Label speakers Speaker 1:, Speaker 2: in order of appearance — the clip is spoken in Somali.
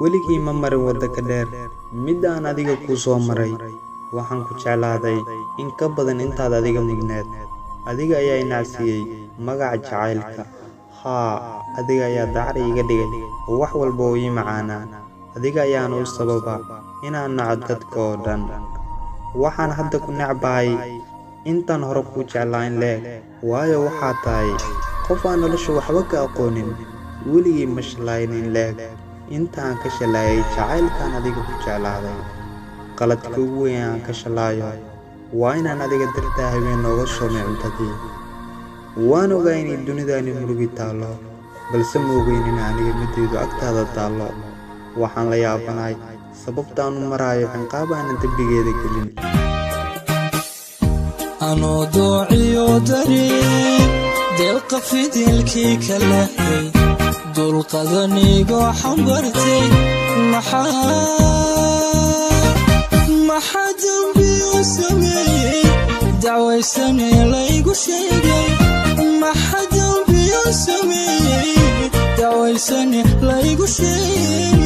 Speaker 1: weligii ma marin wadda ka dheer midaan adiga ku soo maray waxaan ku jeclaaday in ka badan intaad adiga mudneed adiga ayaa inaasiyay magaca jacaylka adiga ayaa dacri iga dhigay oo wax walba oo ii macaanaa adiga ayaan u sababa inaan naco dadka oo dhan waxaan hadda ku necbahay intaan hore ku jeclaan leeg waayo waxaa tahay qof aan nolosha waxba ka aqoonin weligii ma shalaynin leeg intaan ka shalayay jacaylkaan adiga ku jeclaaday qaladka ugu weyn aan ka shalayo waa inaan adiga dartaa habeen nooga soomay cuntadii waan ogaa inay dunidaani murugi taallo balse ma ogeyn in aniga midaydu agtaada taallo waxaan la yaabanahay sababtaan u maraayo cinqaab aanan dembigeeda gelin
Speaker 2: anoo doociyo dareen deelqa fidilkii ka leexday dulqadanigoo xambartay maxaa dambiyo sameeyey dacwaysane laygu sheegay maxaa dambiyo sameeyey dacwaysane laygu sheegay